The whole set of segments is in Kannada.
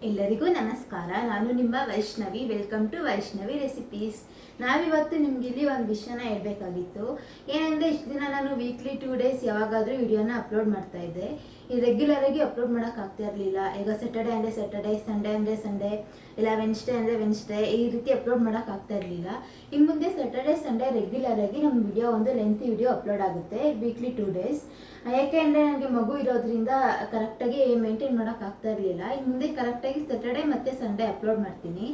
ಎಲ್ಲರಿಗೂ ನಮಸ್ಕಾರ. ನಾನು ನಿಮ್ಮ Vaishnavi. Welcome to Vaishnavi recipes. ನಾವಿವತ್ತು ನಿಮ್ಗೆ ಇಲ್ಲಿ ಒಂದು ವಿಷಯನ ಹೇಳ್ಬೇಕಾಗಿತ್ತು. ಏನಂದರೆ ಇಷ್ಟು ದಿನ ನಾನು ವೀಕ್ಲಿ 2 ಡೇಸ್ ಯಾವಾಗಾದರೂ ವಿಡಿಯೋನ ಅಪ್ಲೋಡ್ ಮಾಡ್ತಾ ಇದ್ದೆ. ಈ ರೆಗ್ಯುಲರಾಗಿ ಅಪ್ಲೋಡ್ ಮಾಡೋಕ್ಕಾಗ್ತಾ ಇರಲಿಲ್ಲ. ಈಗ ಸ್ಯಾಟರ್ಡೆ ಅಂದರೆ ಸ್ಯಾಟರ್ಡೆ, ಸಂಡೇ ಅಂದರೆ ಸಂಡೇ, ಇಲ್ಲ ವೆನ್ಸ್ಡೇ ಅಂದರೆ ವೆನ್ಸ್ಡೇ, ಈ ರೀತಿ ಅಪ್ಲೋಡ್ ಮಾಡೋಕ್ಕಾಗ್ತಾ ಇರಲಿಲ್ಲ. ಇನ್ನು ಮುಂದೆ ಸ್ಯಾಟರ್ಡೆ ಸಂಡೇ ರೆಗ್ಯುಲರಾಗಿ ನಮ್ಮ ವಿಡಿಯೋ ಒಂದು ಲೆಂತಿ ವಿಡಿಯೋ ಅಪ್ಲೋಡ್ ಆಗುತ್ತೆ ವೀಕ್ಲಿ 2 ಡೇಸ್. ಯಾಕೆ ಅಂದರೆ ನನಗೆ ಮಗು ಇರೋದ್ರಿಂದ ಕರೆಕ್ಟಾಗಿ ಮೇಂಟೈನ್ ಮಾಡೋಕ್ಕಾಗ್ತಾ ಇರಲಿಲ್ಲ. ಇನ್ನು ಮುಂದೆ ಕರೆಕ್ಟಾಗಿ ಸ್ಯಾಟರ್ಡೆ ಮತ್ತು ಸಂಡೇ ಅಪ್ಲೋಡ್ ಮಾಡ್ತೀನಿ.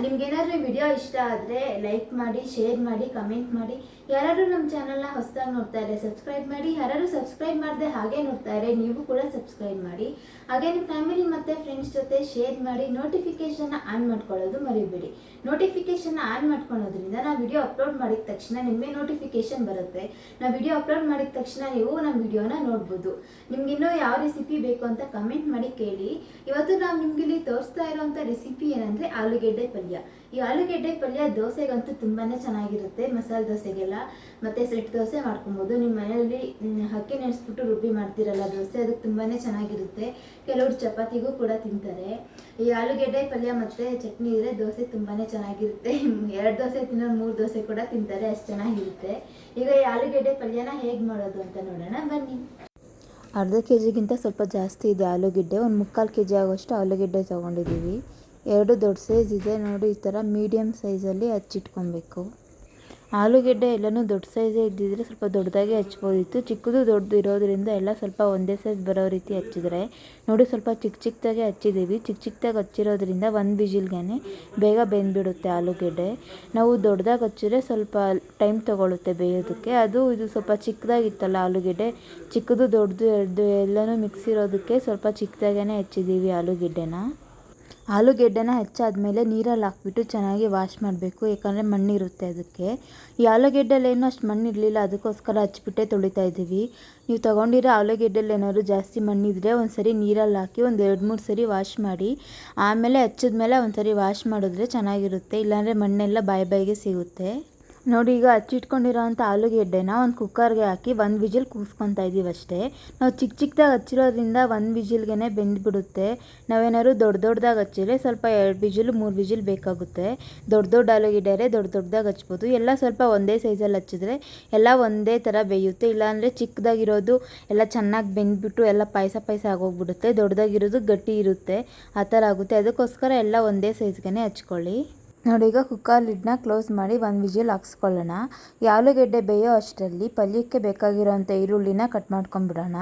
ನಿಮ್ಗೇನಾದರೂ ವಿಡಿಯೋ ಇಷ್ಟ ಆದರೆ ಲೈಕ್ ಮಾಡಿ, ಶೇರ್ ಮಾಡಿ, ಕಮೆಂಟ್ ಮಾಡಿ. ಯಾರಾದರೂ ನಮ್ಮ ಚಾನಲ್ನ ಹೊಸದಾಗಿ ನೋಡ್ತಾ ಇದ್ದಾರೆ ಸಬ್ಸ್ಕ್ರೈಬ್ ಮಾಡಿ. ಯಾರಾದರೂ ಸಬ್ಸ್ಕ್ರೈಬ್ ಮಾಡದೆ ಹಾಗೆ ನೋಡ್ತಾ ಇದ್ದಾರೆ ನೀವು ಕೂಡ ಸಬ್ಸ್ಕ್ರೈಬ್ ಮಾಡಿ. ಹಾಗೆ ನಿಮ್ಮ ಫ್ಯಾಮಿಲಿ ಮತ್ತು ಫ್ರೆಂಡ್ಸ್ ಜೊತೆ ಶೇರ್ ಮಾಡಿ. ನೋಟಿಫಿಕೇಷನ್ನ ಆನ್ ಮಾಡ್ಕೊಳ್ಳೋದು ಮರಿಬೇಡಿ. ನೋಟಿಫಿಕೇಷನ್ನ ಆನ್ ಮಾಡ್ಕೊಳ್ಳೋದ್ರಿಂದ ನಾವು ವಿಡಿಯೋ ಅಪ್ಲೋಡ್ ಮಾಡಿದ ತಕ್ಷಣ ನಿಮಗೆ ನೋಟಿಫಿಕೇಷನ್ ಬರುತ್ತೆ. ನಾವು ವಿಡಿಯೋ ಅಪ್ಲೋಡ್ ಮಾಡಿದ ತಕ್ಷಣ ನೀವು ನಮ್ಮ ವಿಡಿಯೋನ ನೋಡ್ಬೋದು. ನಿಮ್ಗಿನ್ನೂ ಯಾವ ರೆಸಿಪಿ ಬೇಕು ಅಂತ ಕಮೆಂಟ್ ಮಾಡಿ ಕೇಳಿ. ಇವತ್ತು ನಾವು ನಿಮ್ಗಿಲ್ಲಿ ತೋರಿಸ್ತಾ ಇರೋವಂಥ ರೆಸಿಪಿ ಏನಂದರೆ ಆಲೂಗೆಡ್ಡೆ ಪಲ್ಯ. ಈ ಆಲೂಗೆಡ್ಡೆ ಪಲ್ಯ ದೋಸೆಗಂತೂ ತುಂಬಾ ಚೆನ್ನಾಗಿರುತ್ತೆ. ಮಸಾಲೆ ದೋಸೆಗೆಲ್ಲ ಮತ್ತು ಸೆಟ್ ದೋಸೆ ಮಾಡ್ಕೊಬೋದು. ನಿಮ್ಮ ಮನೆಯಲ್ಲಿ ಅಕ್ಕಿ ನೆನೆಸ್ಬಿಟ್ಟು ರುಬ್ಬಿ ಮಾಡ್ತಿರಲ್ಲ ದೋಸೆ, ಅದಕ್ಕೆ ತುಂಬಾ ಚೆನ್ನಾಗಿರುತ್ತೆ. ಕೆಲವರು ಚಪಾತಿಗೂ ಕೂಡ ತಿಂತಾರೆ. ಈ ಆಲೂಗೆಡ್ಡೆ ಪಲ್ಯ ಮತ್ತು ಚಟ್ನಿ ಇದ್ದರೆ ದೋಸೆ ತುಂಬಾ ಚೆನ್ನಾಗಿರುತ್ತೆ. 2 ದೋಸೆ ತಿನ್ನೋರು 3 ದೋಸೆ ಕೂಡ ತಿಂತಾರೆ, ಅಷ್ಟು ಚೆನ್ನಾಗಿರುತ್ತೆ. ಈಗ ಈ ಆಲೂಗೆಡ್ಡೆ ಪಲ್ಯನ ಹೇಗೆ ಮಾಡೋದು ಅಂತ ನೋಡೋಣ ಬನ್ನಿ. ಅರ್ಧ ಕೆ ಜಿಗಿಂತ ಸ್ವಲ್ಪ ಜಾಸ್ತಿ ಇದೆ ಆಲೂಗೆಡ್ಡೆ. ಒಂದು 3/4 ಕೆ ಜಿ ಆಗೋಷ್ಟು ಆಲೂಗೆಡ್ಡೆ ತೊಗೊಂಡಿದ್ದೀವಿ. 2 ದೊಡ್ಡ ಸೈಜ್ ಇದೆ ನೋಡಿ. ಈ ಥರ ಮೀಡಿಯಮ್ ಸೈಜಲ್ಲಿ ಹಚ್ಚಿಟ್ಕೊಬೇಕು. ಆಲೂಗೆಡ್ಡೆ ಎಲ್ಲನೂ ದೊಡ್ಡ ಸೈಜೇ ಇದ್ದಿದ್ರೆ ಸ್ವಲ್ಪ ದೊಡ್ಡದಾಗಿ ಹಚ್ಬೋದಿತ್ತು. ಚಿಕ್ಕದು ದೊಡ್ಡದು ಇರೋದ್ರಿಂದ ಎಲ್ಲ ಸ್ವಲ್ಪ ಒಂದೇ ಸೈಜ್ ಬರೋ ರೀತಿ ಹಚ್ಚಿದ್ರೆ ನೋಡಿ. ಸ್ವಲ್ಪ ಚಿಕ್ಕದಾಗೆ ಹಚ್ಚಿದ್ದೀವಿ. ಚಿಕ್ಕದಾಗಿ ಹಚ್ಚಿರೋದ್ರಿಂದ 1 ವಿಜಿಲ್ಗೆ ಬೇಗ ಬೆಂದ್ಬಿಡುತ್ತೆ ಆಲೂಗೆಡ್ಡೆ. ನಾವು ದೊಡ್ಡದಾಗಿ ಹಚ್ಚಿದ್ರೆ ಸ್ವಲ್ಪ ಟೈಮ್ ತೊಗೊಳುತ್ತೆ ಬೇಯೋದಕ್ಕೆ. ಇದು ಸ್ವಲ್ಪ ಚಿಕ್ಕದಾಗಿತ್ತಲ್ಲ ಆಲೂಗೆಡ್ಡೆ, ಚಿಕ್ಕದು ದೊಡ್ಡದು ಎಲ್ಲನೂ ಮಿಕ್ಸ್ ಇರೋದಕ್ಕೆ ಸ್ವಲ್ಪ ಚಿಕ್ಕದಾಗೇ ಹಚ್ಚಿದ್ದೀವಿ ಆಲೂಗೆಡ್ಡೆನ ಹೆಚ್ಚಾದಮೇಲೆ ನೀರಲ್ಲಿ ಹಾಕ್ಬಿಟ್ಟು ಚೆನ್ನಾಗಿ ವಾಶ್ ಮಾಡಬೇಕು. ಯಾಕಂದರೆ ಮಣ್ಣಿರುತ್ತೆ ಅದಕ್ಕೆ. ಈ ಆಲೂಗೆಡ್ಡೆಯಲ್ಲಿ ಏನೂ ಅಷ್ಟು ಮಣ್ಣಿರಲಿಲ್ಲ, ಅದಕ್ಕೋಸ್ಕರ ಹಚ್ಬಿಟ್ಟೆ ತೊಳಿತಾ ಇದ್ದೀವಿ. ನೀವು ತೊಗೊಂಡಿರೋ ಆಲೂಗೆಡ್ಡೆಯಲ್ಲಿ ಏನಾದ್ರು ಜಾಸ್ತಿ ಮಣ್ಣಿದ್ರೆ ಒಂದು ಸರಿ ನೀರಲ್ಲಿ ಹಾಕಿ ಒಂದು 2-3 ಸರಿ ವಾಶ್ ಮಾಡಿ ಆಮೇಲೆ ಹಚ್ಚಿದ್ಮೇಲೆ ಒಂದು ಸರಿ ವಾಶ್ ಮಾಡಿದ್ರೆ ಚೆನ್ನಾಗಿರುತ್ತೆ. ಇಲ್ಲಾಂದರೆ ಮಣ್ಣೆಲ್ಲ ಬಾಯಿಗೆ ಸಿಗುತ್ತೆ. ನೋಡಿ, ಈಗ ಹಚ್ಚಿಟ್ಕೊಂಡಿರೋಂಥ ಆಲೂಗೆಡ್ಡೆನ ಒಂದು ಕುಕ್ಕರ್ಗೆ ಹಾಕಿ 1 ವಿಜಿಲ್ ಕೂಗಿಸ್ಕೊತಾ ಇದ್ದೀವಿ ಅಷ್ಟೇ. ನಾವು ಚಿಕ್ಕದಾಗಿ ಹಚ್ಚಿರೋದ್ರಿಂದ 1 ವಿಜಿಲ್ಗೆ ಬೆಂದ್ಬಿಡುತ್ತೆ. ನಾವೇನಾದ್ರು ದೊಡ್ಡದಾಗಿ ಹಚ್ಚಿದ್ರೆ ಸ್ವಲ್ಪ 2 ವಿಜಿಲ್ 3 ವಿಜಿಲ್ ಬೇಕಾಗುತ್ತೆ. ದೊಡ್ಡ ಆಲೂಗೆಡ್ಡೆ ದೊಡ್ಡದಾಗಿ ಹಚ್ಬೋದು. ಎಲ್ಲ ಸ್ವಲ್ಪ ಒಂದೇ ಸೈಜಲ್ಲಿ ಹಚ್ಚಿದ್ರೆ ಎಲ್ಲ ಒಂದೇ ಥರ ಬೇಯುತ್ತೆ. ಇಲ್ಲಾಂದರೆ ಚಿಕ್ಕದಾಗಿರೋದು ಎಲ್ಲ ಚೆನ್ನಾಗಿ ಬೆಂದ್ಬಿಟ್ಟು ಎಲ್ಲ ಪಾಯಸ ಆಗೋಗ್ಬಿಡುತ್ತೆ. ದೊಡ್ಡದಾಗಿರೋದು ಗಟ್ಟಿ ಇರುತ್ತೆ, ಆ ಥರ ಆಗುತ್ತೆ. ಅದಕ್ಕೋಸ್ಕರ ಎಲ್ಲ ಒಂದೇ ಸೈಜ್ಗೆ ಹಚ್ಕೊಳ್ಳಿ. ನೋಡಿ, ಈಗ ಕುಕ್ಕರ್ ಲಿಡ್ನ ಕ್ಲೋಸ್ ಮಾಡಿ 1 ವಿಜಿಲ್ ಹಾಕ್ಸ್ಕೊಳ್ಳೋಣ. ಈ ಆಲೂಗೆಡ್ಡೆ ಬೇಯೋ ಅಷ್ಟರಲ್ಲಿ ಪಲ್ಯಕ್ಕೆ ಬೇಕಾಗಿರೋಂಥ ಈರುಳ್ಳಿನ ಕಟ್ ಮಾಡ್ಕೊಂಡ್ಬಿಡೋಣ.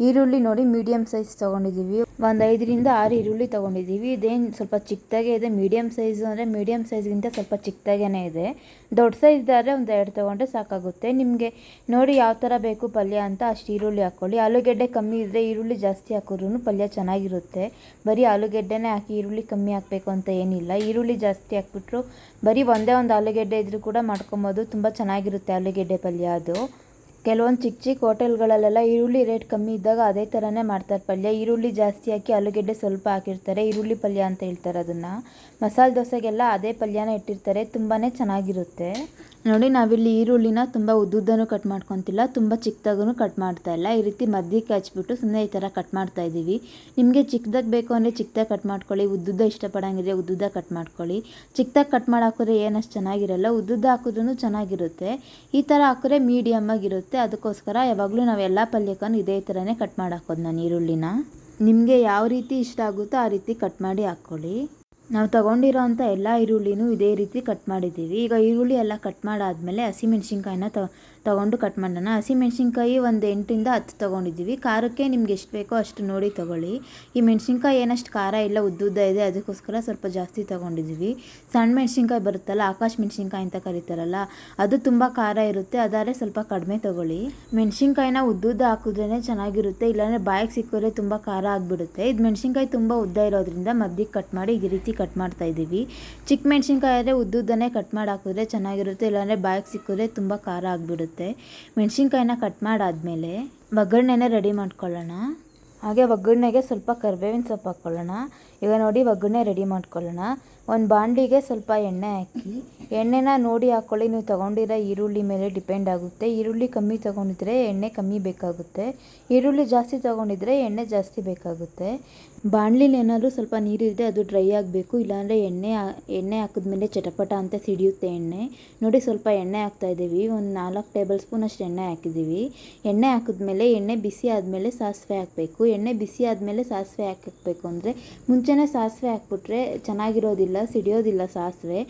ಈರುಳ್ಳಿ ನೋಡಿ ಮೀಡಿಯಮ್ ಸೈಜ್ ತೊಗೊಂಡಿದ್ದೀವಿ. ಒಂದು 5ರಿಂದ 6 ಈರುಳ್ಳಿ ತೊಗೊಂಡಿದ್ದೀವಿ. ಇದೇನು ಸ್ವಲ್ಪ ಚಿಕ್ಕದಾಗೆ ಇದೆ. ಮೀಡಿಯಮ್ ಸೈಜು ಅಂದರೆ ಮೀಡಿಯಮ್ ಸೈಜ್ಗಿಂತ ಸ್ವಲ್ಪ ಚಿಕ್ಕದಾಗೇ ಇದೆ. ದೊಡ್ಡ ಸೈಜ್ದಾದರೆ ಒಂದು 2 ತೊಗೊಂಡ್ರೆ ಸಾಕಾಗುತ್ತೆ. ನಿಮಗೆ ನೋಡಿ ಯಾವ ಥರ ಬೇಕು ಪಲ್ಯ ಅಂತ ಅಷ್ಟು ಈರುಳ್ಳಿ ಹಾಕ್ಕೊಳ್ಳಿ. ಆಲೂಗೆಡ್ಡೆ ಕಮ್ಮಿ ಇದ್ದರೆ ಈರುಳ್ಳಿ ಜಾಸ್ತಿ ಹಾಕಿದ್ರೂ ಪಲ್ಯ ಚೆನ್ನಾಗಿರುತ್ತೆ. ಬರೀ ಆಲೂಗೆಡ್ಡೆನೇ ಹಾಕಿ ಈರುಳ್ಳಿ ಕಮ್ಮಿ ಹಾಕಬೇಕು ಅಂತ ಏನಿಲ್ಲ. ಈರುಳ್ಳಿ ಜಾಸ್ತಿ ಹಾಕ್ಬಿಟ್ಟು ಬರೀ ಒಂದೇ ಒಂದು ಆಲೂಗೆಡ್ಡೆ ಇದ್ರೂ ಕೂಡ ಮಾಡ್ಕೊಬೋದು. ತುಂಬ ಚೆನ್ನಾಗಿರುತ್ತೆ ಆಲೂಗೆಡ್ಡೆ ಪಲ್ಯ. ಅದು ಕೆಲವೊಂದು ಚಿಕ್ಕ ಹೋಟೆಲ್ಗಳಲ್ಲೆಲ್ಲ ಈರುಳ್ಳಿ ರೇಟ್ ಕಮ್ಮಿ ಇದ್ದಾಗ ಅದೇ ಥರನೇ ಮಾಡ್ತಾರೆ ಪಲ್ಯ. ಈರುಳ್ಳಿ ಜಾಸ್ತಿ ಹಾಕಿ ಆಲೂಗೆಡ್ಡೆ ಸ್ವಲ್ಪ ಹಾಕಿರ್ತಾರೆ, ಈರುಳ್ಳಿ ಪಲ್ಯ ಅಂತ ಹೇಳ್ತಾರೆ ಅದನ್ನು. ಮಸಾಲೆ ದೋಸೆಗೆಲ್ಲ ಅದೇ ಪಲ್ಯನ ಇಟ್ಟಿರ್ತಾರೆ, ತುಂಬಾ ಚೆನ್ನಾಗಿರುತ್ತೆ. ನೋಡಿ, ನಾವಿಲ್ಲಿ ಈರುಳ್ಳಿನ ತುಂಬ ಉದ್ದುದ್ದನೂ ಕಟ್ ಮಾಡ್ಕೊತಿಲ್ಲ, ತುಂಬ ಚಿಕ್ಕದಾಗೂ ಕಟ್ ಮಾಡ್ತಾ ಇಲ್ಲ. ಈ ರೀತಿ ಮಧ್ಯಕ್ಕೆ ಹಚ್ಬಿಟ್ಟು ಸುಮ್ಮನೆ ಈ ಥರ ಕಟ್ ಮಾಡ್ತಾ ಇದ್ದೀವಿ. ನಿಮಗೆ ಚಿಕ್ಕದಾಗಿ ಬೇಕು ಅಂದರೆ ಚಿಕ್ಕದಾಗಿ ಕಟ್ ಮಾಡ್ಕೊಳ್ಳಿ. ಉದ್ದುದ್ದ ಇಷ್ಟಪಡೋಂಗಿದ್ರೆ ಉದ್ದುದ್ದ ಕಟ್ ಮಾಡ್ಕೊಳ್ಳಿ. ಚಿಕ್ಕದಾಗಿ ಕಟ್ ಮಾಡಿ ಹಾಕಿದ್ರೆ ಏನಷ್ಟು ಚೆನ್ನಾಗಿರಲ್ಲ, ಉದ್ದುದ್ದ ಹಾಕಿದ್ರೂ ಚೆನ್ನಾಗಿರುತ್ತೆ. ಈ ಥರ ಹಾಕಿದ್ರೆ ಮೀಡಿಯಮ್ಮಾಗಿರುತ್ತೆ. ಅದಕ್ಕೋಸ್ಕರ ಯಾವಾಗಲೂ ನಾವೆಲ್ಲ ಪಲ್ಯಕ್ಕೂ ಇದೇ ಥರನೇ ಕಟ್ ಮಾಡಿ ಹಾಕೋದು ನಾನು ಈರುಳ್ಳಿನ. ನಿಮಗೆ ಯಾವ ರೀತಿ ಇಷ್ಟ ಆಗುತ್ತೋ ಆ ರೀತಿ ಕಟ್ ಮಾಡಿ ಹಾಕ್ಕೊಳ್ಳಿ. ನಾವು ತೊಗೊಂಡಿರೋಂಥ ಎಲ್ಲ ಈರುಳ್ಳಿನೂ ಇದೇ ರೀತಿ ಕಟ್ ಮಾಡಿದ್ದೀವಿ. ಈಗ ಈರುಳ್ಳಿ ಎಲ್ಲ ಕಟ್ ಮಾಡಾದಮೇಲೆ ಹಸಿಮೆಣ್ಸಿನ್ಕಾಯಿನ ತೊಗೊಂಡು ಕಟ್ ಮಾಡೋಣ. ಹಸಿಮೆಣ್ಸಿನ್ಕಾಯಿ ಒಂದು 8ರಿಂದ 10 ತೊಗೊಂಡಿದ್ದೀವಿ. ಖಾರಕ್ಕೆ ನಿಮ್ಗೆ ಎಷ್ಟು ಬೇಕೋ ಅಷ್ಟು ನೋಡಿ ತೊಗೊಳ್ಳಿ. ಈ ಮೆಣಸಿನ್ಕಾಯಿ ಏನಷ್ಟು ಖಾರ ಇಲ್ಲ, ಉದ್ದುದ್ದ ಇದೆ, ಅದಕ್ಕೋಸ್ಕರ ಸ್ವಲ್ಪ ಜಾಸ್ತಿ ತೊಗೊಂಡಿದ್ದೀವಿ. ಸಣ್ಣ ಮೆಣಸಿನ್ಕಾಯಿ ಬರುತ್ತಲ್ಲ, ಆಕಾಶ ಮೆಣಸಿನ್ಕಾಯಿ ಅಂತ ಕರೀತಾರಲ್ಲ, ಅದು ತುಂಬ ಖಾರ ಇರುತ್ತೆ. ಅದಾದರೆ ಸ್ವಲ್ಪ ಕಡಿಮೆ ತೊಗೊಳ್ಳಿ. ಮೆಣಸಿನ್ಕಾಯಿನ ಉದ್ದುದ್ದ ಹಾಕಿದ್ರೇ ಚೆನ್ನಾಗಿರುತ್ತೆ, ಇಲ್ಲಾಂದರೆ ಬಾಯಿಗೆ ಸಿಕ್ಕಿದ್ರೆ ತುಂಬ ಖಾರ ಆಗಿಬಿಡುತ್ತೆ. ಇದು ಮೆಣಸಿನ್ಕಾಯಿ ತುಂಬ ಉದ್ದ ಇರೋದ್ರಿಂದ ಮಧ್ಯಕ್ಕೆ ಕಟ್ ಮಾಡಿ ಈ ರೀತಿ ಕಟ್ ಮಾಡ್ತಾ ಇದ್ದೀವಿ. ಚಿಕ್ಕ ಮೆಣಸಿನ್ಕಾಯಿ ಆದರೆ ಉದ್ದುದ್ದನೇ ಕಟ್ ಮಾಡಿ ಹಾಕಿದ್ರೆ ಚೆನ್ನಾಗಿರುತ್ತೆ, ಇಲ್ಲಾಂದರೆ ಬಾಯಿಗೆ ಸಿಕ್ಕಿದ್ರೆ ತುಂಬ ಖಾರ ಆಗಿಬಿಡುತ್ತೆ. ಮೆಣಸಿನ್ಕಾಯಿನ ಕಟ್ ಮಾಡಾದಮೇಲೆ ಒಗ್ಗರಣೆನ ರೆಡಿ ಮಾಡ್ಕೊಳ್ಳೋಣ. ಹಾಗೆ ಒಗ್ಗರಣೆಗೆ ಸ್ವಲ್ಪ ಕರಿಬೇವಿನ ಸೊಪ್ಪು ಹಾಕ್ಕೊಳ್ಳೋಣ. ಈಗ ನೋಡಿ, ಒಗ್ಗರಣೆ ರೆಡಿ ಮಾಡ್ಕೊಳ್ಳೋಣ. ಒಂದು ಬಾಣಲಿಗೆ ಸ್ವಲ್ಪ ಎಣ್ಣೆ ಹಾಕಿ, ಎಣ್ಣೆನ ನೋಡಿ ಹಾಕ್ಕೊಳ್ಳಿ. ನೀವು ತೊಗೊಂಡಿರೋ ಈರುಳ್ಳಿ ಮೇಲೆ ಡಿಪೆಂಡ್ ಆಗುತ್ತೆ. ಈರುಳ್ಳಿ ಕಮ್ಮಿ ತೊಗೊಂಡಿದ್ರೆ ಎಣ್ಣೆ ಕಮ್ಮಿ ಬೇಕಾಗುತ್ತೆ, ಈರುಳ್ಳಿ ಜಾಸ್ತಿ ತೊಗೊಂಡಿದ್ರೆ ಎಣ್ಣೆ ಜಾಸ್ತಿ ಬೇಕಾಗುತ್ತೆ. ಬಾಣಲಿಲಿ ಏನಾದರೂ ಸ್ವಲ್ಪ ನೀರಿದೆ ಅದು ಡ್ರೈ ಆಗಬೇಕು, ಇಲ್ಲಾಂದರೆ ಎಣ್ಣೆ ಹಾಕಿದ್ಮೇಲೆ ಚಟಪಟ ಅಂತ ಸಿಡಿಯುತ್ತೆ ಎಣ್ಣೆ. ನೋಡಿ ಸ್ವಲ್ಪ ಎಣ್ಣೆ ಹಾಕ್ತಾಯಿದ್ದೀವಿ, ಒಂದು 4 ಟೇಬಲ್ ಸ್ಪೂನ್ ಅಷ್ಟು ಎಣ್ಣೆ ಹಾಕಿದ್ದೀವಿ. ಎಣ್ಣೆ ಹಾಕಿದ್ಮೇಲೆ ಎಣ್ಣೆ ಬಿಸಿ ಆದಮೇಲೆ ಸಾಸಿವೆ ಹಾಕಬೇಕು. ಎಣ್ಣೆ ಬಿಸಿ ಆದಮೇಲೆ ಸಾಸಿವೆ ಹಾಕಬೇಕು ಅಂದರೆ ಮುಂಚೆನೇ ಸಾಸಿವೆ ಹಾಕ್ಬಿಟ್ರೆ ಚೆನ್ನಾಗಿರೋದಿಲ್ಲ, ಸಿಡಿಯೋದಿಲ್ಲ ಸಾಸಿವೆ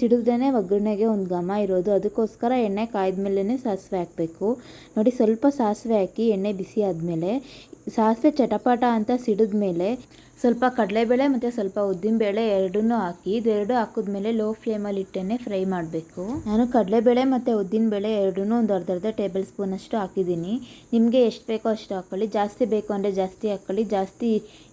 ಸಿಡಿದ್ರೇ ಒಗ್ಗರಣೆಗೆ ಒಂದು ಘಮ ಇರೋದು. ಅದಕ್ಕೋಸ್ಕರ ಎಣ್ಣೆ ಕಾಯ್ದ್ಮೇಲೆ ಸಾಸಿವೆ ಹಾಕಬೇಕು. ನೋಡಿ ಸ್ವಲ್ಪ ಸಾಸಿವೆ ಹಾಕಿ ಎಣ್ಣೆ ಬಿಸಿ ಆದಮೇಲೆ ಸಾಸಿವೆ ಚಟಪಟ ಅಂತ ಸಿಡಿದ್ಮೇಲೆ ಸ್ವಲ್ಪ ಕಡಲೆಬೇಳೆ ಮತ್ತು ಸ್ವಲ್ಪ ಉದ್ದಿನಬೇಳೆ ಎರಡನ್ನೂ ಹಾಕಿ ಇದೆರಡು ಹಾಕಿದ್ಮೇಲೆ ಲೋ ಫ್ಲೇಮಲ್ಲಿ ಇಟ್ಟೇ ಫ್ರೈ ಮಾಡಬೇಕು. ನಾನು ಕಡಲೆಬೇಳೆ ಮತ್ತು ಉದ್ದಿನಬೇಳೆ ಎರಡನ್ನೂ ಒಂದು ಅರ್ಧ ಟೇಬಲ್ ಸ್ಪೂನಷ್ಟು ಹಾಕಿದ್ದೀನಿ. ನಿಮಗೆ ಎಷ್ಟು ಬೇಕೋ ಅಷ್ಟು ಹಾಕ್ಕೊಳ್ಳಿ, ಜಾಸ್ತಿ ಬೇಕು ಅಂದರೆ ಜಾಸ್ತಿ ಹಾಕ್ಕೊಳ್ಳಿ, ಜಾಸ್ತಿ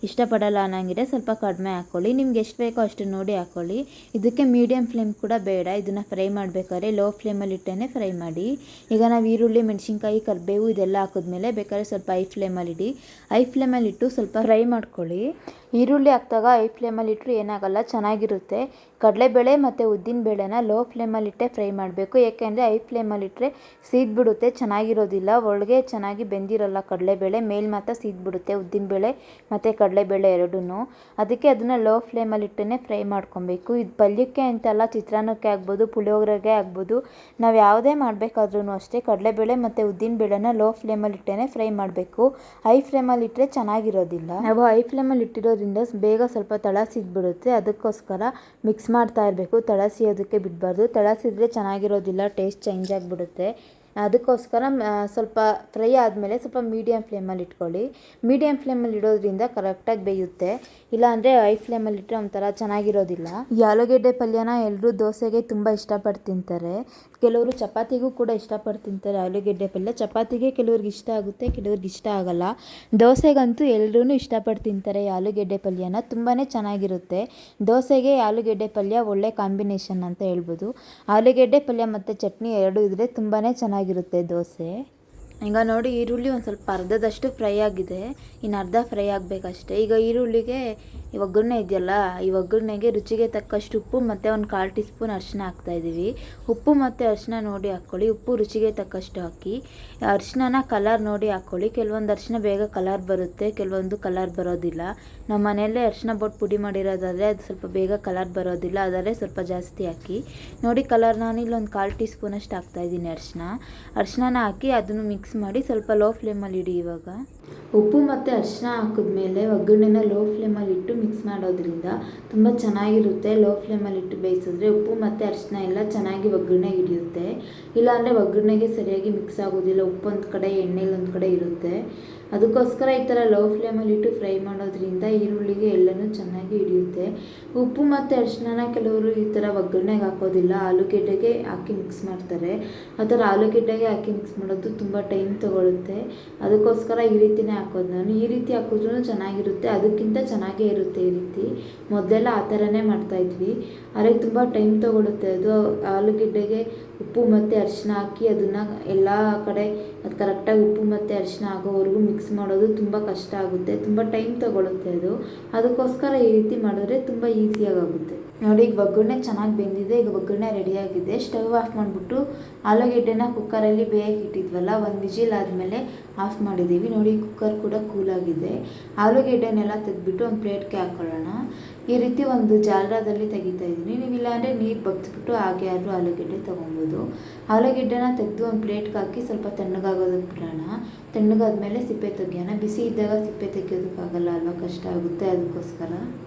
ಇಷ್ಟಪಡಲ್ಲ ಅನ್ನಂಗಿದ್ರೆ ಸ್ವಲ್ಪ ಕಡಿಮೆ ಹಾಕ್ಕೊಳ್ಳಿ, ನಿಮ್ಗೆ ಎಷ್ಟು ಬೇಕೋ ಅಷ್ಟು ನೋಡಿ ಹಾಕ್ಕೊಳ್ಳಿ. ಇದಕ್ಕೆ ಮೀಡಿಯಮ್ ಫ್ಲೇಮ್ ಕೂಡ ಬೇಡ, ಇದನ್ನು ಫ್ರೈ ಮಾಡಬೇಕಾದ್ರೆ ಲೋ ಫ್ಲೇಮಲ್ಲಿ ಇಟ್ಟೇ ಫ್ರೈ ಮಾಡಿ. ಈಗ ನಾವು ಈರುಳ್ಳಿ, ಮೆಣಸಿನ್ಕಾಯಿ, ಕರಿಬೇವು ಇದೆಲ್ಲ ಹಾಕಿದ್ಮೇಲೆ ಬೇಕಾದ್ರೆ ಸ್ವಲ್ಪ ಹೈ ಫ್ಲೇಮಲ್ಲಿ ಇಡಿ. ಹೈ ಫ್ಲೇಮಲ್ಲಿ ಇಟ್ಟು ಸ್ವಲ್ಪ ಫ್ರೈ ಮಾಡ್ಕೊಳ್ಳಿ. ಈರುಳ್ಳಿ ಹಾಕಿದಾಗ ಹೈ ಫ್ಲೇಮಲ್ಲಿ ಇಟ್ಟರು ಏನಾಗಲ್ಲ, ಚೆನ್ನಾಗಿರುತ್ತೆ. ಕಡಲೆಬೇಳೆ ಮತ್ತು ಉದ್ದಿನಬೇಳೆನ ಲೋ ಫ್ಲೇಮಲ್ಲಿಟ್ಟೆ ಫ್ರೈ ಮಾಡಬೇಕು, ಏಕೆಂದರೆ ಹೈ ಫ್ಲೇಮಲ್ಲಿಟ್ಟರೆ ಸೀದ್ಬಿಡುತ್ತೆ, ಚೆನ್ನಾಗಿರೋದಿಲ್ಲ. ಒಳಗೆ ಚೆನ್ನಾಗಿ ಬೆಂದಿರೋಲ್ಲ ಕಡಲೆಬೇಳೆ, ಮೇಲೆ ಮಾತ್ರ ಸೀದ್ಬಿಡುತ್ತೆ ಉದ್ದಿನಬೇಳೆ ಮತ್ತು ಕಡಲೆಬೇಳೆ ಎರಡೂ. ಅದಕ್ಕೆ ಅದನ್ನು ಲೋ ಫ್ಲೇಮಲ್ಲಿಟ್ಟೇ ಫ್ರೈ ಮಾಡ್ಕೊಬೇಕು. ಇದು ಪಲ್ಯಕ್ಕೆ ಅಂತಲ್ಲ, ಚಿತ್ರಾನ್ನಕ್ಕೆ ಆಗ್ಬೋದು, ಪುಳಿಯೋಗರೆಗೆ ಆಗ್ಬೋದು, ನಾವು ಯಾವುದೇ ಮಾಡಬೇಕಾದ್ರೂ ಅಷ್ಟೇ ಕಡಲೆಬೇಳೆ ಮತ್ತು ಉದ್ದಿನಬೇಳೆನ ಲೋ ಫ್ಲೇಮಲ್ಲಿಟ್ಟೇ ಫ್ರೈ ಮಾಡಬೇಕು. ಹೈ ಫ್ಲೇಮಲ್ಲಿ ಇಟ್ಟರೆ ಚೆನ್ನಾಗಿರೋದಿಲ್ಲ. ನಾವು ಹೈ ಫ್ಲೇಮಲ್ಲಿ ಇಟ್ಟಿರೋದ್ರಿಂದ ಬೇಗ ಸ್ವಲ್ಪ ತಳ ಸಿದ್ಬಿಡುತ್ತೆ, ಅದಕ್ಕೋಸ್ಕರ ಮಿಕ್ಸ್ ಮಾಡ್ತಾ ಇರಬೇಕು. ತಳ ಸಿಯೋದಕ್ಕೆ ಬಿಡಬಾರ್ದು, ತಳ ಸಿದ್ರೆ ಚೆನ್ನಾಗಿರೋದಿಲ್ಲ, ಟೇಸ್ಟ್ ಚೇಂಜ್ ಆಗಿಬಿಡುತ್ತೆ. ಅದಕ್ಕೋಸ್ಕರ ಸ್ವಲ್ಪ ಫ್ರೈ ಆದಮೇಲೆ ಸ್ವಲ್ಪ ಮೀಡಿಯಮ್ ಫ್ಲೇಮಲ್ಲಿ ಇಟ್ಕೊಳ್ಳಿ. ಮೀಡಿಯಮ್ ಫ್ಲೇಮಲ್ಲಿ ಇಡೋದ್ರಿಂದ ಕರೆಕ್ಟಾಗಿ ಬೇಯುತ್ತೆ, ಇಲ್ಲಾಂದರೆ ಹೈ ಫ್ಲೇಮಲ್ಲಿ ಇಟ್ಟರೆ ಒಂಥರ ಚೆನ್ನಾಗಿರೋದಿಲ್ಲ. ಈ ಆಲೂಗೆಡ್ಡೆ ಪಲ್ಯನ ಎಲ್ಲರೂ ದೋಸೆಗೆ ತುಂಬ ಇಷ್ಟಪಟ್ಟು ತಿಂತಾರೆ, ಕೆಲವರು ಚಪಾತಿಗೂ ಕೂಡ ಇಷ್ಟಪಟ್ಟು ತಿಂತಾರೆ. ಆಲೂಗೆಡ್ಡೆ ಪಲ್ಯ ಚಪಾತಿಗೆ ಕೆಲವ್ರಿಗೆ ಇಷ್ಟ ಆಗುತ್ತೆ, ಕೆಲವ್ರಿಗೆ ಇಷ್ಟ ಆಗಲ್ಲ. ದೋಸೆಗಂತೂ ಎಲ್ಲರೂ ಇಷ್ಟಪಟ್ಟು ತಿಂತಾರೆ ಈ ಆಲೂಗೆಡ್ಡೆ ಪಲ್ಯನ, ತುಂಬಾ ಚೆನ್ನಾಗಿರುತ್ತೆ. ದೋಸೆಗೆ ಆಲೂಗೆಡ್ಡೆ ಪಲ್ಯ ಒಳ್ಳೆ ಕಾಂಬಿನೇಷನ್ ಅಂತ ಹೇಳ್ಬೋದು. ಆಲೂಗೆಡ್ಡೆ ಪಲ್ಯ ಮತ್ತು ಚಟ್ನಿ ಎರಡೂ ಇದ್ದರೆ ತುಂಬಾ ಚೆನ್ನಾಗಿರುತ್ತೆ ದೋಸೆ. ಈಗ ನೋಡಿ ಈರುಳ್ಳಿ ಒಂದು ಸ್ವಲ್ಪ ಅರ್ಧದಷ್ಟು ಫ್ರೈ ಆಗಿದೆ, ಇನ್ನು ಅರ್ಧ ಫ್ರೈ ಆಗಬೇಕಷ್ಟೇ. ಈಗ ಈರುಳ್ಳಿಗೆ ಈ ಒಗ್ಗರಣೆ ಇದೆಯಲ್ಲ, ಈ ಒಗ್ಗರಣೆಗೆ ರುಚಿಗೆ ತಕ್ಕಷ್ಟು ಉಪ್ಪು ಮತ್ತು ಒಂದು 1/4 ಟೀ ಸ್ಪೂನ್ ಅರಿಶಿನ ಹಾಕ್ತಾಯಿದ್ದೀವಿ. ಉಪ್ಪು ಮತ್ತು ಅರಿಶಿನ ನೋಡಿ ಹಾಕ್ಕೊಳ್ಳಿ, ಉಪ್ಪು ರುಚಿಗೆ ತಕ್ಕಷ್ಟು ಹಾಕಿ. ಅರಿಶಿನ ಕಲರ್ ನೋಡಿ ಹಾಕ್ಕೊಳ್ಳಿ, ಕೆಲವೊಂದು ಅರಿಶಿನ ಬೇಗ ಕಲರ್ ಬರುತ್ತೆ, ಕೆಲವೊಂದು ಕಲರ್ ಬರೋದಿಲ್ಲ. ನಮ್ಮ ಮನೆಯಲ್ಲೇ ಅರಿಶಿನ ಬೊಟ್ಟು ಪುಡಿ ಮಾಡಿರೋದಾದರೆ ಅದು ಸ್ವಲ್ಪ ಬೇಗ ಕಲರ್ ಬರೋದಿಲ್ಲ, ಆದರೆ ಸ್ವಲ್ಪ ಜಾಸ್ತಿ ಹಾಕಿ. ನೋಡಿ ಕಲರ್ ನಾನು ಇಲ್ಲೊಂದು 1/4 ಟೀ ಸ್ಪೂನಷ್ಟು ಹಾಕ್ತಾಯಿದ್ದೀನಿ ಅರಿಶಿನ ಹಾಕಿ ಅದನ್ನು ಮಿಕ್ಸ್ ಮಾಡಿ ಸ್ವಲ್ಪ ಲೋ ಫ್ಲೇಮಲ್ಲಿ ಇಡಿ. ಇವಾಗ ಉಪ್ಪು ಮತ್ತು ಅರಿಶಿನ ಹಾಕಿದ್ಮೇಲೆ ಒಗ್ಗರಣೆನ ಲೋ ಫ್ಲೇಮಲ್ಲಿ ಇಟ್ಟು ಮಿಕ್ಸ್ ಮಾಡೋದ್ರಿಂದ ತುಂಬ ಚೆನ್ನಾಗಿರುತ್ತೆ. ಲೋ ಫ್ಲೇಮಲ್ಲಿ ಇಟ್ಟು ಬೇಯಿಸಿದ್ರೆ ಉಪ್ಪು ಮತ್ತು ಅರಿಶಿನ ಎಲ್ಲ ಚೆನ್ನಾಗಿ ಒಗ್ಗರಣೆಗೆ ಹಿಡಿಯುತ್ತೆ, ಇಲ್ಲಾಂದರೆ ಒಗ್ಗರಣೆಗೆ ಸರಿಯಾಗಿ ಮಿಕ್ಸ್ ಆಗೋದಿಲ್ಲ, ಉಪ್ಪು ಒಂದು ಕಡೆ ಎಣ್ಣೆಲಿ ಒಂದು ಕಡೆ ಇರುತ್ತೆ. ಅದಕ್ಕೋಸ್ಕರ ಈ ಥರ ಲೋ ಫ್ಲೇಮಲ್ಲಿ ಇಟ್ಟು ಫ್ರೈ ಮಾಡೋದ್ರಿಂದ ಈರುಳ್ಳಿಗೆ ಎಲ್ಲನೂ ಚೆನ್ನಾಗಿ ಹಿಡಿಯುತ್ತೆ. ಉಪ್ಪು ಮತ್ತು ಅರಿಶಿನ ಕೆಲವರು ಈ ಥರ ಒಗ್ಗರಣೆಗೆ ಹಾಕೋದಿಲ್ಲ, ಆಲೂಗೆಡ್ಡೆಗೆ ಹಾಕಿ ಮಿಕ್ಸ್ ಮಾಡ್ತಾರೆ. ಆ ಥರ ಆಲೂಗೆಡ್ಡೆಗೆ ಹಾಕಿ ಮಿಕ್ಸ್ ಮಾಡೋದು ತುಂಬ ಟೈಮ್ ತೊಗೊಳುತ್ತೆ, ಅದಕ್ಕೋಸ್ಕರ ಈ ರೀತಿಯೇ ಹಾಕೋದು ನಾನು. ಈ ರೀತಿ ಹಾಕಿದ್ರೂ ಚೆನ್ನಾಗಿರುತ್ತೆ, ಅದಕ್ಕಿಂತ ಚೆನ್ನಾಗೇ ಇರುತ್ತೆ ಈ ರೀತಿ. ಮೊದಲೆಲ್ಲ ಆ ಥರನೇ ಮಾಡ್ತಾಯಿದ್ವಿ, ಆದರೆ ತುಂಬ ಟೈಮ್ ತೊಗೊಳುತ್ತೆ ಅದು. ಆಲೂಗೆಡ್ಡೆಗೆ ಉಪ್ಪು ಮತ್ತು ಅರಿಶಿನ ಹಾಕಿ ಅದನ್ನು ಎಲ್ಲ ಕಡೆ ಅದು ಕರೆಕ್ಟಾಗಿ ಉಪ್ಪು ಮತ್ತು ಅರಿಶಿನ ಆಗೋವರೆಗೂ ಮಿಕ್ಸ್ ಮಾಡೋದು ತುಂಬ ಕಷ್ಟ ಆಗುತ್ತೆ, ತುಂಬ ಟೈಮ್ ತೊಗೊಳುತ್ತೆ ಅದು. ಅದಕ್ಕೋಸ್ಕರ ಈ ರೀತಿ ಮಾಡಿದ್ರೆ ತುಂಬ ಈಸಿಯಾಗುತ್ತೆ. ನೋಡಿ ಈಗ ಒಗ್ಗರಣೆ ಚೆನ್ನಾಗಿ ಬೆಂದಿದೆ, ಈಗ ಒಗ್ಗರಣೆ ರೆಡಿಯಾಗಿದೆ. ಸ್ಟವ್ ಆಫ್ ಮಾಡಿಬಿಟ್ಟು ಆಲೂಗೆಡ್ಡೆನ ಕುಕ್ಕರಲ್ಲಿ ಬೇಯಕ್ಕೆ ಇಟ್ಟಿದ್ವಲ್ಲ, ಒಂದು ವಿಜಿಲ್ ಆದಮೇಲೆ ಆಫ್ ಮಾಡಿದ್ದೀವಿ. ನೋಡಿ ಕುಕ್ಕರ್ ಕೂಡ ಕೂಲಾಗಿದೆ. ಆಲೂಗೆಡ್ಡೆನೆಲ್ಲ ತೆಗೆದ್ಬಿಟ್ಟು ಒಂದು ಪ್ಲೇಟ್ಗೆ ಹಾಕ್ಕೊಳ್ಳೋಣ. ಈ ರೀತಿ ಒಂದು ಜಾಲದಲ್ಲಿ ತೆಗಿತಾ ಇದ್ದೀನಿ, ನೀವು ಇಲ್ಲಾಂದರೆ ನೀರು ಬಗ್ಸ್ಬಿಟ್ಟು ಹಾಗೆ ಆದರೂ ಆಲೂಗೆಡ್ಡೆ ತೊಗೊಬೋದು. ಆಲೂಗೆಡ್ಡೆನ ತೆಗೆದು ಒಂದು ಪ್ಲೇಟ್ಗೆ ಹಾಕಿ ಸ್ವಲ್ಪ ತಣ್ಣಗಾಗೋದಕ್ಕೆ ಬಿಡೋಣ. ತಣ್ಣಗಾದ್ಮೇಲೆ ಸಿಪ್ಪೆ ತೆಗಿಯೋಣ, ಬಿಸಿ ಇದ್ದಾಗ ಸಿಪ್ಪೆ ತೆಗಿಯೋದಕ್ಕಾಗಲ್ಲ ಅಲ್ವಾ, ಕಷ್ಟ ಆಗುತ್ತೆ, ಅದಕ್ಕೋಸ್ಕರ.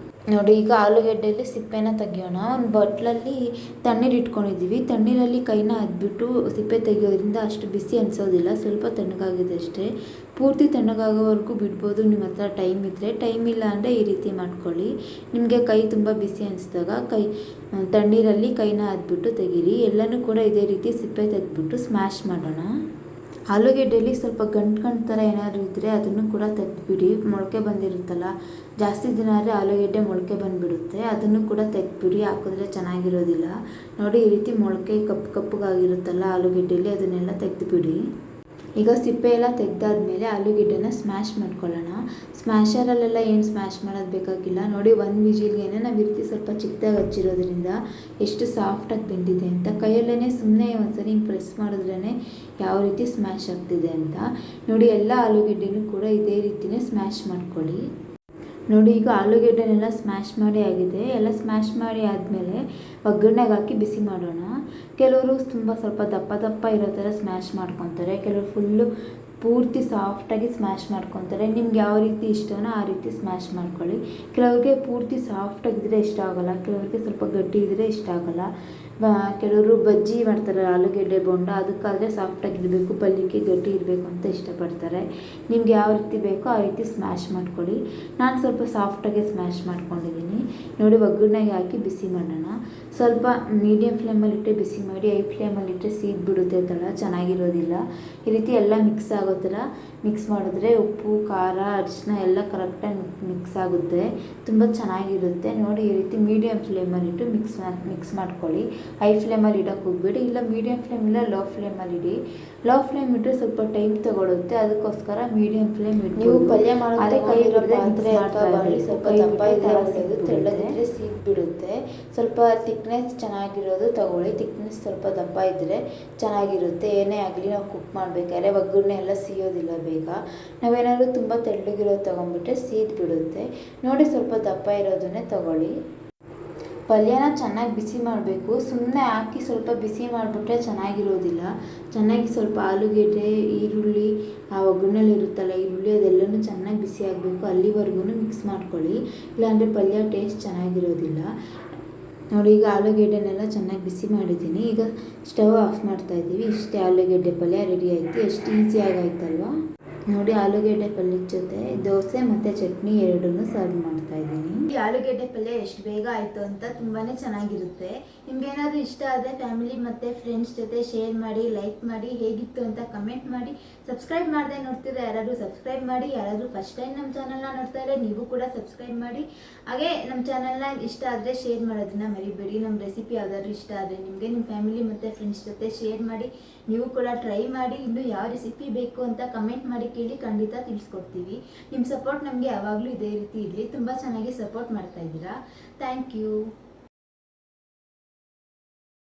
ನೋಡಿ ಈಗ ಆಲೂಗೆಡ್ಡೆಯಲ್ಲಿ ಸಿಪ್ಪೆನ ತೆಗಿಯೋಣ. ಒಂದು ಬಟ್ಲಲ್ಲಿ ತಣ್ಣೀರು ಇಟ್ಕೊಂಡಿದ್ದೀವಿ, ತಣ್ಣೀರಲ್ಲಿ ಕೈನ ಅದ್ಬಿಟ್ಟು ಸಿಪ್ಪೆ ತೆಗಿಯೋದ್ರಿಂದ ಅಷ್ಟು ಬಿಸಿ ಅನಿಸೋದಿಲ್ಲ, ಸ್ವಲ್ಪ ತಣ್ಣಗಾಗಿದೆ ಅಷ್ಟೇ. ಪೂರ್ತಿ ತಣ್ಣಗಾಗೋವರೆಗೂ ಬಿಡ್ಬೋದು ನಿಮ್ಮ ಹತ್ರ ಟೈಮ್ ಇದ್ದರೆ. ಟೈಮ್ ಇಲ್ಲ ಅಂದರೆ ಈ ರೀತಿ ಮಾಡ್ಕೊಳ್ಳಿ. ನಿಮಗೆ ಕೈ ತುಂಬ ಬಿಸಿ ಅನಿಸಿದಾಗ ತಣ್ಣೀರಲ್ಲಿ ಕೈನ ಅದ್ಬಿಟ್ಟು ತೆಗೀರಿ. ಎಲ್ಲನೂ ಕೂಡ ಇದೇ ರೀತಿ ಸಿಪ್ಪೆ ತೆಗೆದ್ಬಿಟ್ಟು ಸ್ಮ್ಯಾಶ್ ಮಾಡೋಣ. ಆಲೂಗೆಡ್ಡೆಯಲ್ಲಿ ಸ್ವಲ್ಪ ಗಂಟು ಥರ ಏನಾದರೂ ಇದ್ದರೆ ಅದನ್ನು ಕೂಡ ತೆಗೆದುಬಿಡಿ. ಮೊಳಕೆ ಬಂದಿರುತ್ತಲ್ಲ, ಜಾಸ್ತಿ ದಿನ ಆದರೆ ಆಲೂಗೆಡ್ಡೆ ಮೊಳಕೆ ಬಂದುಬಿಡುತ್ತೆ, ಅದನ್ನು ಕೂಡ ತೆಗೆದುಬಿಡಿ, ಹಾಕಿದ್ರೆ ಚೆನ್ನಾಗಿರೋದಿಲ್ಲ. ನೋಡಿ ಈ ರೀತಿ ಮೊಳಕೆ ಕಪ್ಪಗಾಗಿರುತ್ತಲ್ಲ ಆಲೂಗೆಡ್ಡೆಯಲ್ಲಿ, ಅದನ್ನೆಲ್ಲ ತೆಗೆದುಬಿಡಿ. ಈಗ ಸಿಪ್ಪೆ ಎಲ್ಲ ತೆಗೆದಾದ್ಮೇಲೆ ಆಲೂಗೆಡ್ಡೆನ ಸ್ಮ್ಯಾಶ್ ಮಾಡ್ಕೊಳ್ಳೋಣ. ಸ್ಮ್ಯಾಶರಲ್ಲೆಲ್ಲ ಏನು ಸ್ಮ್ಯಾಶ್ ಮಾಡೋದು ಬೇಕಾಗಿಲ್ಲ. ನೋಡಿ ಒಂದು ವಿಜಿಲ್ಗೆ ನಾವು ಈ ರೀತಿ ಸ್ವಲ್ಪ ಚಿಕ್ಕದಾಗಿ ಹಚ್ಚಿರೋದ್ರಿಂದ ಎಷ್ಟು ಸಾಫ್ಟಾಗಿ ಬೆಂದಿದೆ ಅಂತ. ಕೈಯಲ್ಲೇ ಸುಮ್ಮನೆ ಒಂದ್ಸರಿ ಹಿಂಗೆ ಪ್ರೆಸ್ ಮಾಡಿದ್ರೇ ಯಾವ ರೀತಿ ಸ್ಮ್ಯಾಶ್ ಆಗ್ತಿದೆ ಅಂತ. ನೋಡಿ ಎಲ್ಲ ಆಲೂಗೆಡ್ಡೆನೂ ಕೂಡ ಇದೇ ರೀತಿಯೇ ಸ್ಮ್ಯಾಶ್ ಮಾಡ್ಕೊಳ್ಳಿ. ನೋಡಿ ಈಗ ಆಲೂಗೆಡ್ಡೆನೆಲ್ಲ ಸ್ಮ್ಯಾಶ್ ಮಾಡಿ ಆಗಿದೆ. ಎಲ್ಲ ಸ್ಮ್ಯಾಶ್ ಮಾಡಿ ಆದಮೇಲೆ ಒಗ್ಗರಣೆಗೆ ಹಾಕಿ ಬಿಸಿ ಮಾಡೋಣ. ಕೆಲವರು ಸ್ವಲ್ಪ ದಪ್ಪ ದಪ್ಪ ಇರೋ ಥರ ಸ್ಮ್ಯಾಶ್ ಮಾಡ್ಕೊತಾರೆ, ಕೆಲವರು ಫುಲ್ಲು ಪೂರ್ತಿ ಸಾಫ್ಟಾಗಿ ಸ್ಮ್ಯಾಶ್ ಮಾಡ್ಕೊತಾರೆ. ನಿಮ್ಗೆ ಯಾವ ರೀತಿ ಇಷ್ಟನೋ ಆ ರೀತಿ ಸ್ಮ್ಯಾಶ್ ಮಾಡ್ಕೊಳ್ಳಿ. ಕೆಲವ್ರಿಗೆ ಪೂರ್ತಿ ಸಾಫ್ಟಾಗಿದ್ದರೆ ಇಷ್ಟ ಆಗೋಲ್ಲ, ಕೆಲವ್ರಿಗೆ ಸ್ವಲ್ಪ ಗಟ್ಟಿ ಇದ್ದರೆ ಇಷ್ಟ ಆಗೋಲ್ಲ. ಕೆಲವರು ಬಜ್ಜಿ ಮಾಡ್ತಾರೆ ಆಲೂಗೆಡ್ಡೆ ಬೋಂಡ, ಅದಕ್ಕಾದರೆ ಸಾಫ್ಟಾಗಿರಬೇಕು, ಪಲ್ಯಕ್ಕೆ ಗಟ್ಟಿ ಇರಬೇಕು ಅಂತ ಇಷ್ಟಪಡ್ತಾರೆ. ನಿಮ್ಗೆ ಯಾವ ರೀತಿ ಬೇಕೋ ಆ ರೀತಿ ಸ್ಮ್ಯಾಶ್ ಮಾಡ್ಕೊಳ್ಳಿ. ನಾನು ಸ್ವಲ್ಪ ಸಾಫ್ಟಾಗಿ ಸ್ಮ್ಯಾಶ್ ಮಾಡ್ಕೊಂಡಿದ್ದೀನಿ. ನೋಡಿ ಒಗ್ಗರಣೆಗೆ ಹಾಕಿ ಬಿಸಿ ಮಾಡೋಣ. ಸ್ವಲ್ಪ ಮೀಡಿಯಮ್ ಫ್ಲೇಮಲ್ಲಿಟ್ಟೆ ಬಿಸಿ ಮಾಡಿ, ಹೈ ಫ್ಲೇಮಲ್ಲಿಟ್ಟರೆ ಸೀದ್ ಬಿಡುತ್ತೆ ತಳ, ಚೆನ್ನಾಗಿರೋದಿಲ್ಲ. ಈ ರೀತಿ ಎಲ್ಲ ಮಿಕ್ಸ್ ಆಗೋ ಥರ ಮಿಕ್ಸ್ ಮಾಡಿದ್ರೆ ಉಪ್ಪು ಖಾರ ಅರಿಶಿನ ಎಲ್ಲ ಕರೆಕ್ಟಾಗಿ ಮಿಕ್ಸ್ ಆಗುತ್ತೆ, ತುಂಬ ಚೆನ್ನಾಗಿರುತ್ತೆ. ನೋಡಿ ಈ ರೀತಿ ಮೀಡಿಯಮ್ ಫ್ಲೇಮಲ್ಲಿಟ್ಟು ಮಿಕ್ಸ್ ಮಾಡ್ಕೊಳ್ಳಿ. ಹೈ ಫ್ಲೇಮಲ್ಲಿ ಇಡೋಕ್ಕೆ ಹೋಗ್ಬೇಡಿ, ಇಲ್ಲ ಮೀಡಿಯಮ್ ಫ್ಲೇಮ್ ಇಲ್ಲ ಲೋ ಫ್ಲೇಮಲ್ಲಿ ಇಡಿ. ಲೋ ಫ್ಲೇಮ್ ಇಟ್ಟರೆ ಸ್ವಲ್ಪ ಟೈಮ್ ತೊಗೊಳುತ್ತೆ, ಅದಕ್ಕೋಸ್ಕರ ಮೀಡಿಯಮ್ ಫ್ಲೇಮ್ ಇಟ್ಟು ನೀವು ಪಲ್ಯ ಮಾಡೋದೇ ಕೈ ಹಿಡಿದ್ರೆ ಸ್ವಲ್ಪ ದಪ್ಪ ಇದ್ರೆ ಒಳ್ಳೆಯದು, ತೆಳ್ಳದಿದ್ರೆ ಸೀದ್ ಬಿಡುತ್ತೆ. ಸ್ವಲ್ಪ ಥಿಕ್ನೆಸ್ ಚೆನ್ನಾಗಿರೋದು ತಗೊಳ್ಳಿ, ಥಿಕ್ನೆಸ್ ಸ್ವಲ್ಪ ದಪ್ಪ ಇದ್ದರೆ ಚೆನ್ನಾಗಿರುತ್ತೆ. ಏನೇ ಆಗಲಿ ನಾವು ಕುಕ್ ಮಾಡಬೇಕಾದ್ರೆ ಒಗ್ಗರಣೆ ಎಲ್ಲ ಸಿಯೋದಿಲ್ಲ ಬೇಗ. ನಾವೇನಾದರೂ ತುಂಬ ತೆಳ್ಳಗಿರೋದು ತೊಗೊಂಡ್ಬಿಟ್ರೆ ಸೀದ್ ಬಿಡುತ್ತೆ. ನೋಡಿ ಸ್ವಲ್ಪ ದಪ್ಪ ಇರೋದನ್ನೇ ತಗೊಳ್ಳಿ. ಪಲ್ಯನ ಚೆನ್ನಾಗಿ ಬಿಸಿ ಮಾಡಬೇಕು, ಸುಮ್ಮನೆ ಹಾಕಿ ಸ್ವಲ್ಪ ಬಿಸಿ ಮಾಡಿಬಿಟ್ರೆ ಚೆನ್ನಾಗಿರೋದಿಲ್ಲ. ಚೆನ್ನಾಗಿ ಸ್ವಲ್ಪ ಆಲೂಗೆಡ್ಡೆ ಈರುಳ್ಳಿ ಆ ಒಗ್ಗರಣೆಲಿ ಇರುತ್ತಲ್ಲ ಈರುಳ್ಳಿ ಅದೆಲ್ಲನೂ ಚೆನ್ನಾಗಿ ಬಿಸಿ ಆಗಬೇಕು, ಅಲ್ಲಿವರೆಗೂ ಮಿಕ್ಸ್ ಮಾಡ್ಕೊಳ್ಳಿ, ಇಲ್ಲಾಂದರೆ ಪಲ್ಯ ಟೇಸ್ಟ್ ಚೆನ್ನಾಗಿರೋದಿಲ್ಲ. ನೋಡಿ ಈಗ ಆಲೂಗೆಡ್ಡೆನೆಲ್ಲ ಚೆನ್ನಾಗಿ ಬಿಸಿ ಮಾಡಿದ್ದೀನಿ. ಈಗ ಸ್ಟವ್ ಆಫ್ ಮಾಡ್ತಾಯಿದ್ದೀವಿ. ಇಷ್ಟೇ ಆಲೂಗೆಡ್ಡೆ ಪಲ್ಯ ರೆಡಿ ಆಯಿತು. ಎಷ್ಟು ಈಸಿಯಾಗಿ ಆಯ್ತಲ್ವಾ. ನೋಡಿ ಆಲೂಗೆಡ್ಡೆ ಪಲ್ಯದ ಜೊತೆ ದೋಸೆ ಮತ್ತು ಚಟ್ನಿ ಎರಡನ್ನೂ ಸರ್ವ್ ಮಾಡ್ತಾಯಿದ್ದೀನಿ. ಈ ಆಲೂಗೆಡ್ಡೆ ಪಲ್ಯ ಎಷ್ಟು ಬೇಗ ಆಯಿತು ಅಂತ ತುಂಬಾ ಚೆನ್ನಾಗಿರುತ್ತೆ. ನಿಮ್ಗೇನಾದರೂ ಇಷ್ಟ ಆದರೆ ಫ್ಯಾಮಿಲಿ ಮತ್ತು ಫ್ರೆಂಡ್ಸ್ ಜೊತೆ ಶೇರ್ ಮಾಡಿ, ಲೈಕ್ ಮಾಡಿ, ಹೇಗಿತ್ತು ಅಂತ ಕಮೆಂಟ್ ಮಾಡಿ. ಸಬ್ಸ್ಕ್ರೈಬ್ ಮಾಡದೆ ನೋಡ್ತಿದ್ರೆ ಯಾರಾದರೂ ಸಬ್ಸ್ಕ್ರೈಬ್ ಮಾಡಿ. ಯಾರಾದರೂ ಫಸ್ಟ್ ಟೈಮ್ ನಮ್ಮ ಚಾನಲ್ನ ನೋಡ್ತಾ ಇದ್ದರೆ ನೀವು ಕೂಡ ಸಬ್ಸ್ಕ್ರೈಬ್ ಮಾಡಿ. ಹಾಗೆ ನಮ್ಮ ಚಾನಲ್ನ ಇಷ್ಟ ಆದರೆ ಶೇರ್ ಮಾಡೋದನ್ನ ಮರಿಬೇಡಿ. ನಮ್ಮ ರೆಸಿಪಿ ಯಾವ್ದಾದ್ರು ಇಷ್ಟ ಆದರೆ ನಿಮಗೆ ನಿಮ್ಮ ಫ್ಯಾಮಿಲಿ ಮತ್ತು ಫ್ರೆಂಡ್ಸ್ ಜೊತೆ ಶೇರ್ ಮಾಡಿ. ನೀವು ಕೂಡ ಟ್ರೈ ಮಾಡಿ. ಇನ್ನೂ ಯಾವ ರೆಸಿಪಿ ಬೇಕು ಅಂತ ಕಮೆಂಟ್ ಮಾಡಿ ಕೇಳಿ, ಖಂಡಿತ ತಿಳಿಸ್ಕೊಡ್ತೀವಿ. ನಿಮ್ಮ ಸಪೋರ್ಟ್ ನಮಗೆ ಯಾವಾಗಲೂ ಇದೇ ರೀತಿ ಇರಲಿ. ತುಂಬ ಚೆನ್ನಾಗಿ ಸಪೋರ್ಟ್ ಮಾಡ್ತಾ ಇದ್ದೀರಾ. Thank you.